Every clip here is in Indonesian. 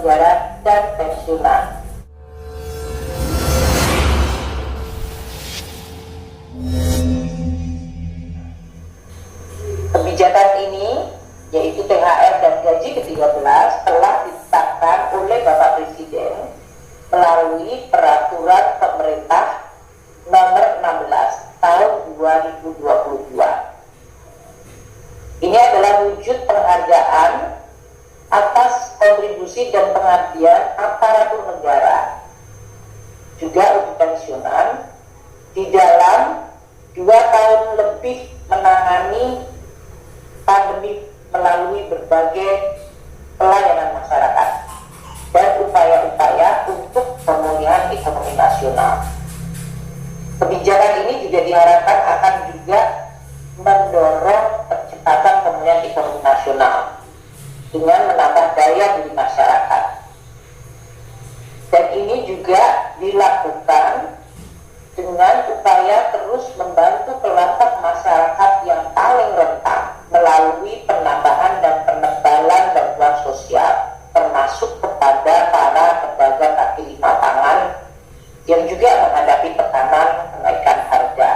negara dan pensiunan. Kebijakan ini, yaitu THR dan gaji ke-13, telah ditetapkan oleh Bapak Presiden melalui Peraturan Pemerintah Nomor 16 Tahun 2022. Ini adalah wujud penghargaan atas kontribusi dan pengabdian aparatur negara, juga untuk pensiunan, di dalam 2 tahun lebih menangani pandemi melalui berbagai pelayanan masyarakat dan upaya-upaya untuk pemulihan ekonomi nasional. Kebijakan ini juga diharapkan akan juga mendorong percepatan pemulihan ekonomi nasional dengan menambah daya beli masyarakat. Dan ini juga dilakukan dengan upaya terus membantu kelompok masyarakat yang paling rentan melalui penambahan dan penebalan bantuan sosial, termasuk kepada para pedagang kaki lima tangan yang juga menghadapi tekanan kenaikan harga.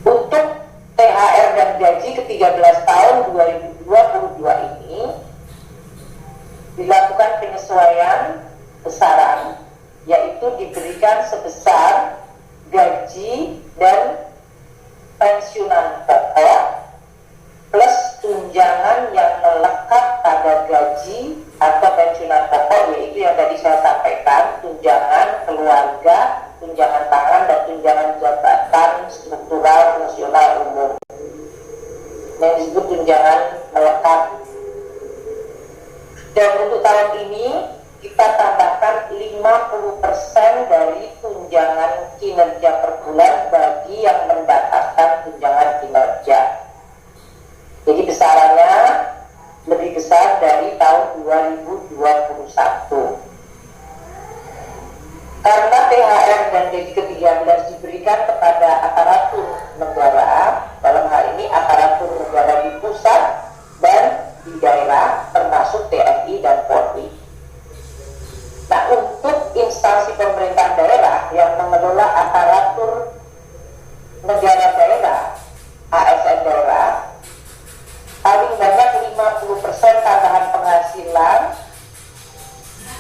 Untuk THR dan gaji ke-13 tahun 2022 ini dilakukan penyesuaian besaran, yaitu diberikan sebesar gaji dan pensiunan pokok plus tunjangan yang melekat pada gaji atau pensiunan pokok, yaitu yang tadi saya sampaikan, tunjangan keluarga, tunjangan pangan, dan tunjangan jabatan struktural fungsional umum yang disebut tunjangan melekat. Dan untuk tahun ini kita tambahkan 50% dari tunjangan kinerja per bulan bagi yang mendapatkan tunjangan kinerja. Jadi besarannya lebih besar dari tahun 2021. Karena THR dan gaji ke-13 diberikan kepada aparatur negara, dalam hal ini aparatur negara di pusat dan di daerah, termasuk TNI dan Polri. Nah, untuk instansi pemerintah daerah yang mengelola aparatur negara daerah, ASN daerah, paling banyak 50% tambahan penghasilan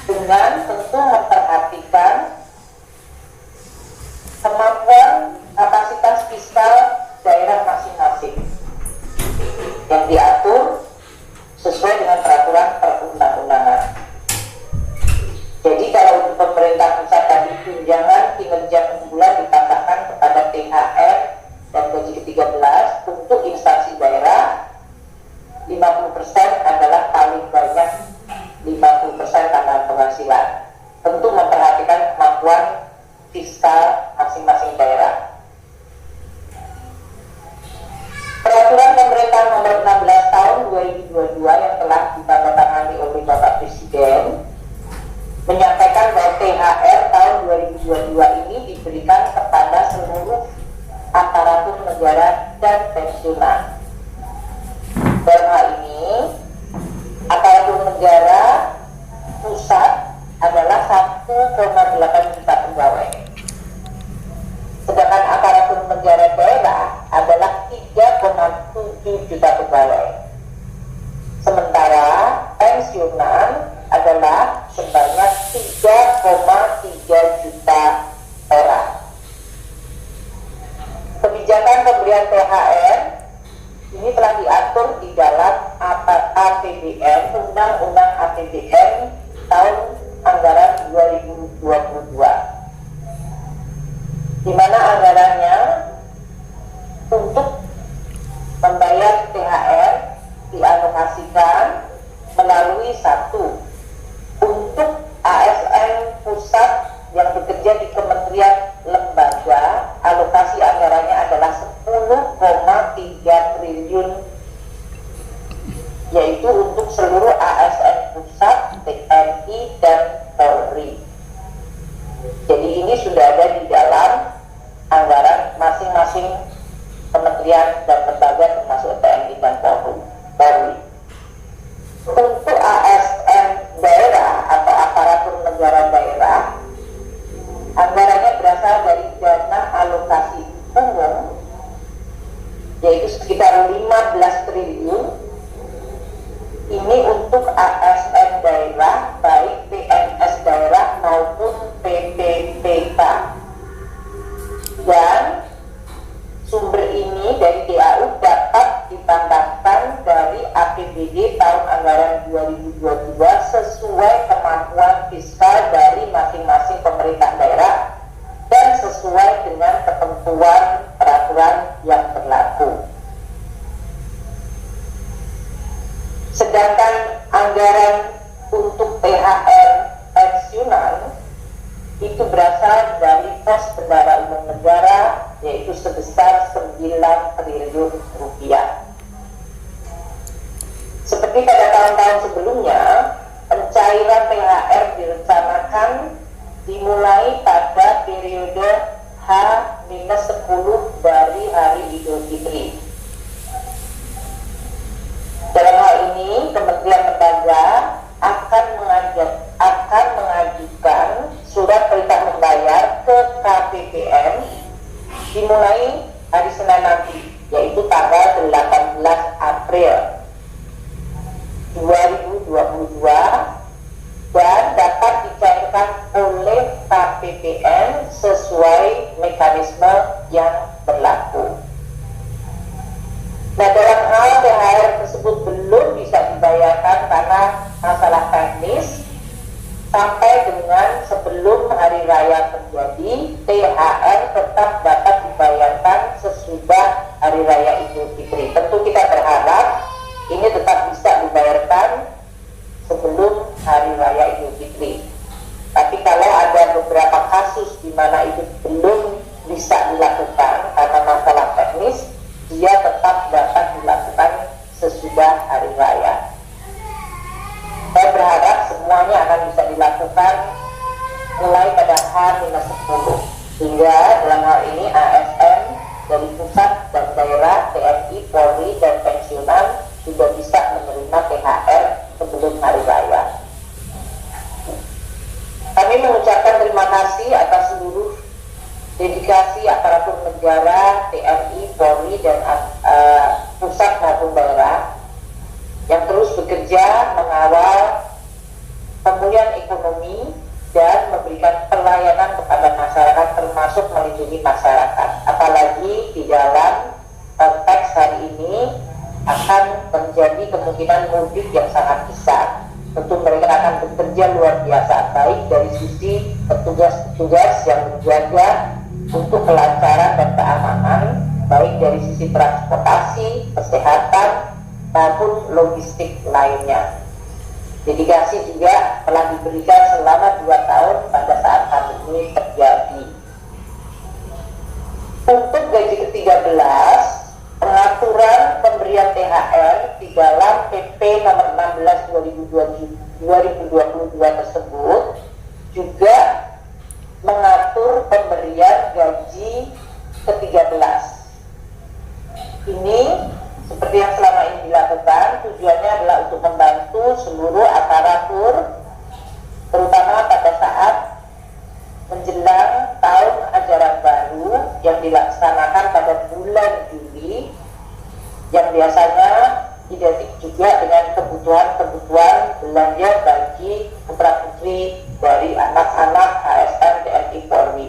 dengan tentu memperhatikan kemampuan kapasitas fiskal daerah masing-masing yang diatur sesuai dengan peraturan perundang-undangan. Jadi kalau untuk pemerintah pusat tadi tunjangan kinerja per bulan ditambahkan kepada THR dan gaji ke-13, untuk instansi daerah 50% adalah paling banyak 50% tambahan penghasilan. Tentu memperhatikan kemampuan fiskal masing-masing daerah. Peraturan Pemerintah Nomor 16 Tahun 2022 yang telah ditandatangani oleh Bapak Presiden menyampaikan bahwa THR tahun 2022 ini diberikan kepada seluruh aparatur negara dan pensiunan. Dalam hal ini, aparatur negara pusat adalah 1,8 juta pegawai, sedangkan aparatur negara daerah adalah 3,7 juta pegawai. Sementara pensiunan adalah sebanyak 3,3 juta orang. Kebijakan pemberian THR ini telah diatur di dalam APBN, Undang-Undang APBN tahun anggaran 2022, di mana anggarannya untuk membayar THR dialokasikan melalui satu, untuk ASN pusat yang bekerja di kementerian lembaga, alokasi anggarannya adalah 10,3 triliun, yaitu untuk seluruh ASN pusat, TNI, dan Polri. Jadi ini sudah ada di dalam anggaran masing-masing kementerian dan lembaga termasuk TNI dan Polri. Untuk Ini untuk ASN daerah, baik PNS daerah maupun PPPK. Dan sumber ini dari DAU dapat ditambahkan dari APBD tahun anggaran 2022 sesuai kemampuan fiskal dari masing-masing pemerintah daerah dan sesuai dengan ketentuan peraturan yang berlaku. Sedangkan anggaran untuk THR pensiunan itu berasal dari pos bendahara umum negara, yaitu sebesar 9 triliun rupiah. Seperti pada tahun-tahun sebelumnya, pencairan THR direncanakan dimulai pada periode H-10 dari hari Idul Fitri. Dalam hal ini, Kementerian Lembaga akan mengajukan surat perintah membayar ke KPPM dimulai hari Senin nanti, yaitu tanggal 18 April 2022 dan dapat dicairkan oleh KPPM sesuai mekanisme yang berlaku. Nah, dalam hal THR tersebut belum bisa dibayarkan karena masalah teknis, sampai dengan sebelum hari raya terjadi, THR tetap dapat dibayarkan sesudah hari raya Idul Fitri. Tentu kita berharap ini tetap bisa dibayarkan sebelum hari raya Idul Fitri. Tapi kalau ada beberapa kasus di mana itu belum bisa dilakukan karena masalah teknis, dia tetap dapat dilakukan sesudah hari raya. Saya berharap semuanya akan bisa dilakukan mulai pada H-10, sehingga dalam hal ini ASN dari pusat dan daerah, TNI, Polri, dan pensiunan sudah bisa menerima THR sebelum hari raya. Kami mengucapkan terima kasih atas seluruh dedikasi aparatur negara, TNI, Polri, dan pusat maupun daerah yang terus bekerja mengawal pemulihan ekonomi dan memberikan pelayanan kepada masyarakat, termasuk melindungi masyarakat. Apalagi di dalam konteks hari ini akan terjadi kemungkinan mudik yang sangat besar. Tentu mereka akan bekerja luar biasa, baik dari sisi petugas-petugas yang menjaga untuk kelancaran dan keamanan, baik dari sisi transportasi, kesehatan, maupun logistik lainnya. Dedikasi juga telah diberikan selama 2 tahun pada saat pandemi terjadi. Untuk gaji ke-13, pengaturan pemberian THR di dalam PP nomor 16/2022 tersebut juga mengatur pemberian gaji ke-13. Ini seperti yang selama ini dilakukan, tujuannya adalah untuk membantu seluruh aparatur, terutama pada saat menjelang tahun ajaran baru yang dilaksanakan pada bulan Juli, yang biasanya identik juga dengan kebutuhan belanja bagi putra-putri dari anak-anak ASN TNI Polri.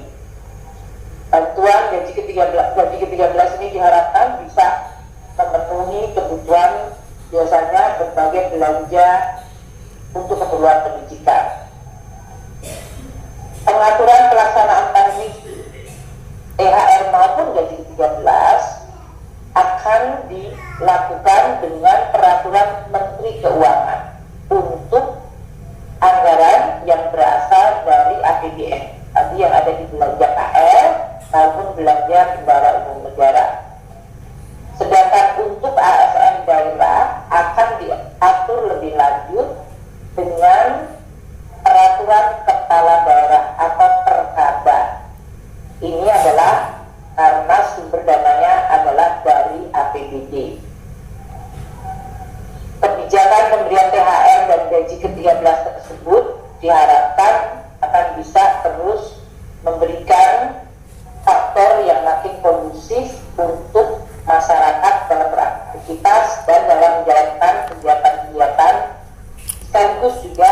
Bantuan gaji ke-13 ini diharapkan bisa memenuhi kebutuhan biasanya berbagai belanja untuk keperluan pendidikan. Pengaturan pelaksanaan teknis THR maupun gaji ke-13 akan dilakukan dengan peraturan Menteri Keuangan untuk anggaran yang berasal dari APBN, tadi yang ada di belanja KR maupun belanja bendahara umum negara. Sedangkan untuk ASN daerah akan diatur lebih lanjut dengan peraturan kepala daerah atau perkada. Ini adalah karena sumber dananya adalah dari APBD. Kebijakan pemberian THR dan gaji ke-13 tersebut diharapkan akan bisa terus memberikan faktor yang makin kondusif untuk masyarakat dalam beraktivitas dan dalam menjalankan kegiatan-kegiatan sekaligus juga